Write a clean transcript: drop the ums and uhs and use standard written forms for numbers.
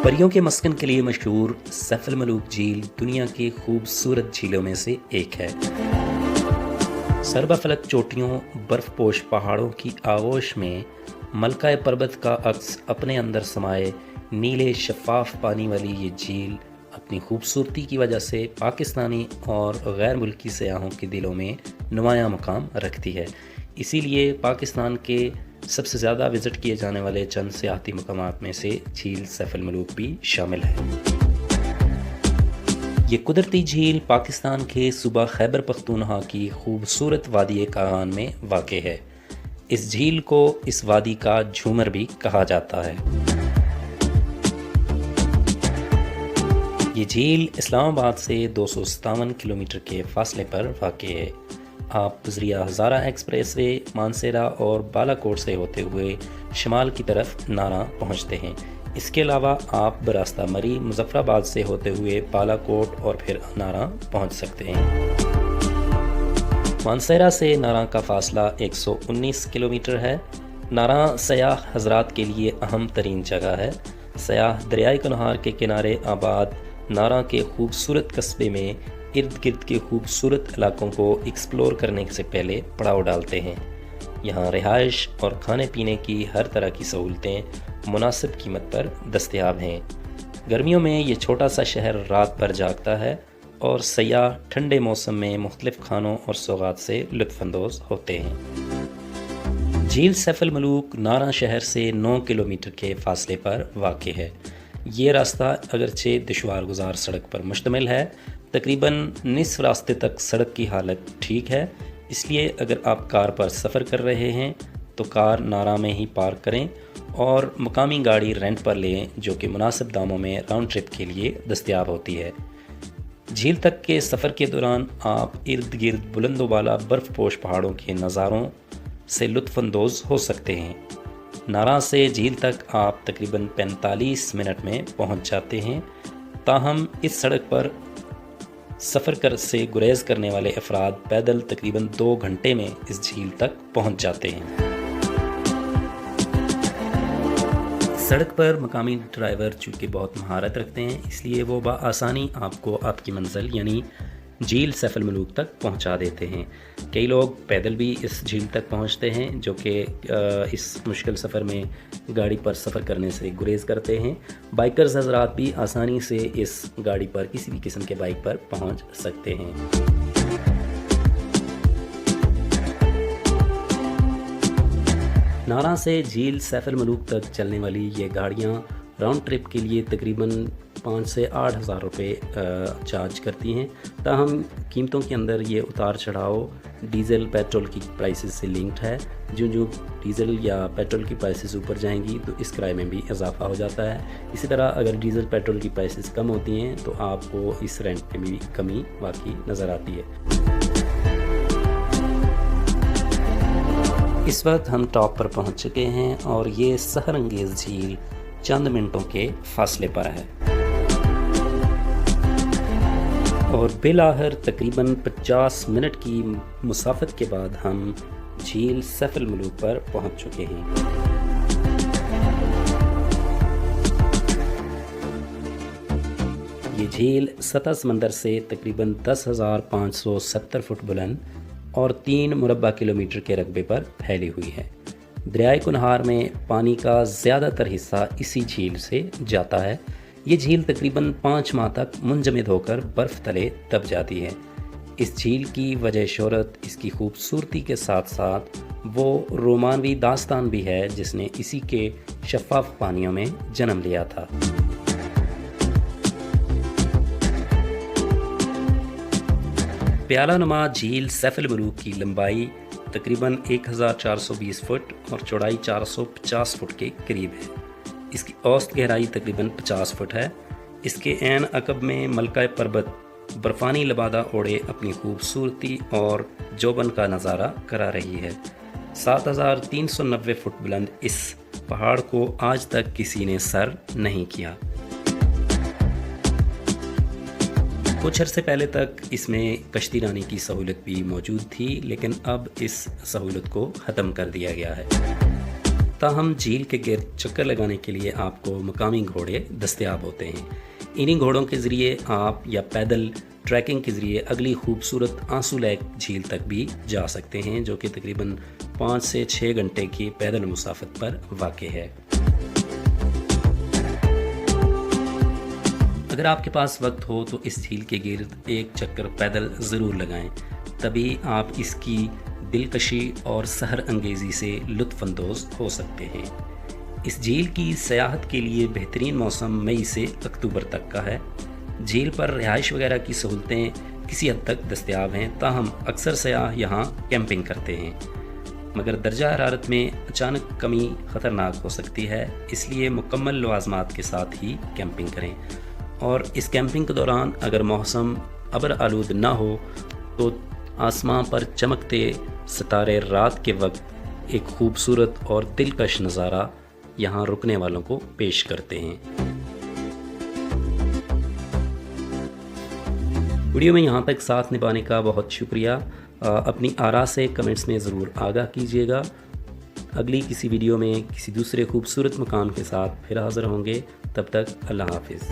परियों के मस्कन के लिए मशहूर सैफ अल मलूक झील दुनिया की खूबसूरत झीलों में से एक है। सरबफलक चोटियों, बर्फपोश पहाड़ों की आगोश में मलका पर्वत का अक्स अपने अंदर समाये नीले शफाफ पानी वाली ये झील अपनी खूबसूरती की वजह से पाकिस्तानी और गैर मुल्की सयाहों के दिलों में नुमायां मकाम रखती है। इसीलिए पाकिस्तान के सबसे ज़्यादा विज़िट किए जाने वाले चंद सियाहती मकामात में से झील सैफ अल मलूक भी शामिल है। ये कुदरती झील पाकिस्तान के सूबा खैबर पख्तूनख्वा की खूबसूरत वादी कागान में वाक़ है। इस झील को इस वादी का झूमर भी कहा जाता है। ये झील इस्लामाबाद से 257 किलोमीटर के फासले पर वाक़ है। आप ज़रिया हज़ारा एक्सप्रेस वे, मानसेरा और बालाकोट से होते हुए शिमाल की तरफ नारा पहुंचते हैं। इसके अलावा आप बरास्ता मरी, मुजफ्फराबाद से होते हुए बालाकोट और फिर नारा पहुंच सकते हैं। मानसेरा से नारा का फासला 119 किलोमीटर है। नारा सयाह हजरात के लिए अहम तरीन जगह है। सयाह दरियाई कुनहार के किनारे आबाद नारा के खूबसूरत कस्बे में इर्द गिर्द के खूबसूरत इलाकों को एक्सप्लोर करने से पहले पड़ाव डालते हैं। यहाँ रिहाइश और खाने पीने की हर तरह की सहूलतें मुनासिब कीमत पर दस्तयाब हैं। गर्मियों में ये छोटा सा शहर रात भर जागता है और सयाह ठंडे मौसम में मुख्तलिफ खानों और सौगात से लुत्फ़अंदोज़ होते हैं। झील सैफ अल मलूक नारा शहर से 9 किलोमीटर के फासले पर वाक़ है। ये रास्ता अगरचे दुश्वार गुजार सड़क पर मुश्तमिल है। तकरीबन निस्फ रास्ते तक सड़क की हालत ठीक है, इसलिए अगर आप कार पर सफ़र कर रहे हैं तो कार नारा में ही पार्क करें और मकामी गाड़ी रेंट पर लें, जो कि मुनासिब दामों में राउंड ट्रिप के लिए दस्तयाब होती है। झील तक के सफ़र के दौरान आप इर्द गिर्द बुलंदोबाला बर्फ़पोश पहाड़ों के नज़ारों से लुत्फ़अंदोज़ हो सकते हैं। नारा से झील तक आप तकरीबन 45 मिनट में पहुंच जाते हैं। ताहम इस सड़क पर सफ़र से गुरेज करने वाले अफराद पैदल तकरीबन 2 घंटे में इस झील तक पहुंच जाते हैं। सड़क पर मकामी ड्राइवर चूँकि बहुत महारत रखते हैं, इसलिए वो बआसानी आपको आपकी मंजिल यानी झील सैफ अल मलूक तक पहुंचा देते हैं। कई लोग पैदल भी इस झील तक पहुंचते हैं, जो कि इस मुश्किल सफ़र में गाड़ी पर सफ़र करने से गुरेज करते हैं। बाइकर्स हज़रात भी आसानी से इस गाड़ी पर किसी भी किस्म के बाइक पर पहुंच सकते हैं। नारा से झील सैफ अल मलूक तक चलने वाली ये गाड़ियाँ राउंड ट्रिप के लिए तकरीबन 5 से 8 हज़ार रुपये चार्ज करती हैं। ताहम कीमतों के अंदर ये उतार चढ़ाव डीज़ल पेट्रोल की प्राइसेस से लिंक्ड है। जो डीज़ल या पेट्रोल की प्राइसेस ऊपर जाएंगी तो इस किराए में भी इजाफा हो जाता है। इसी तरह अगर डीज़ल पेट्रोल की प्राइसेस कम होती हैं तो आपको इस रेंट में भी कमी वाकई नज़र आती है। इस वक्त हम टॉप पर पहुंच चुके हैं और ये सहर अंगेज़ झील चंद मिनटों के फासले पर है और बिलाखिर तकरीबन 50 मिनट की मुसाफत के बाद हम झील सैफ अल मलूक पर पहुंच चुके हैं। ये झील सतह समंदर से तकरीबन 10,570 फुट बुलंद और 3 मुरब्बा किलोमीटर के रकबे पर फैली हुई है। दरियाई कुनहार में पानी का ज़्यादातर हिस्सा इसी झील से जाता है। ये झील तकरीबन 5 माह तक मुंजमद होकर बर्फ़ तले दब जाती है। इस झील की वजह शोहरत इसकी खूबसूरती के साथ साथ वो रोमानवी दास्तान भी है जिसने इसी के शफाफ पानियों में जन्म लिया था। प्याला नुमा झील सैफ अल मलूक की लंबाई तकरीबन 1420 फुट और चौड़ाई 450 फुट के करीब है। इसकी औसत गहराई तकरीबन 50 फुट है। इसके ऐन अकब में मलका पर्वत बर्फ़ानी लबादा ओढ़े अपनी खूबसूरती और जोबन का नज़ारा करा रही है। 7390 फुट बुलंद इस पहाड़ को आज तक किसी ने सर नहीं किया। कुछ अर्से पहले तक इसमें कश्ती रानी की सहूलत भी मौजूद थी, लेकिन अब इस सहूलत को ख़त्म कर दिया गया है। تاہم جھیل کے گرد چکر لگانے کے لیے آپ کو مقامی گھوڑے دستیاب ہوتے ہیں۔ انہی گھوڑوں کے ذریعے آپ یا پیدل ٹریکنگ کے ذریعے اگلی خوبصورت آنسو لیک جھیل تک بھی جا سکتے ہیں، جو کہ تقریباً 5 سے 6 گھنٹے کی پیدل مسافت پر واقع ہے۔ اگر آپ کے پاس وقت ہو تو اس جھیل کے گرد ایک چکر پیدل ضرور لگائیں، تبھی آپ اس کی دلکشی اور سحر انگیزی سے لطف اندوز ہو سکتے ہیں۔ اس جھیل کی سیاحت کے لیے بہترین موسم مئی سے اکتوبر تک کا ہے۔ جھیل پر رہائش وغیرہ کی سہولتیں کسی حد تک دستیاب ہیں، تاہم اکثر سیاح یہاں کیمپنگ کرتے ہیں، مگر درجہ حرارت میں اچانک کمی خطرناک ہو سکتی ہے، اس لیے مکمل لوازمات کے ساتھ ہی کیمپنگ کریں۔ اور اس کیمپنگ کے دوران اگر موسم ابر آلود نہ ہو تو آسمان پر چمکتے ستارے رات کے وقت ایک خوبصورت اور دلکش نظارہ یہاں رکنے والوں کو پیش کرتے ہیں۔ ویڈیو میں یہاں تک ساتھ نبھانے کا بہت شکریہ۔ اپنی آراء سے کمنٹس میں ضرور آگاہ کیجیے گا۔ اگلی کسی ویڈیو میں کسی دوسرے خوبصورت مقام کے ساتھ پھر حاضر ہوں گے، تب تک اللہ حافظ۔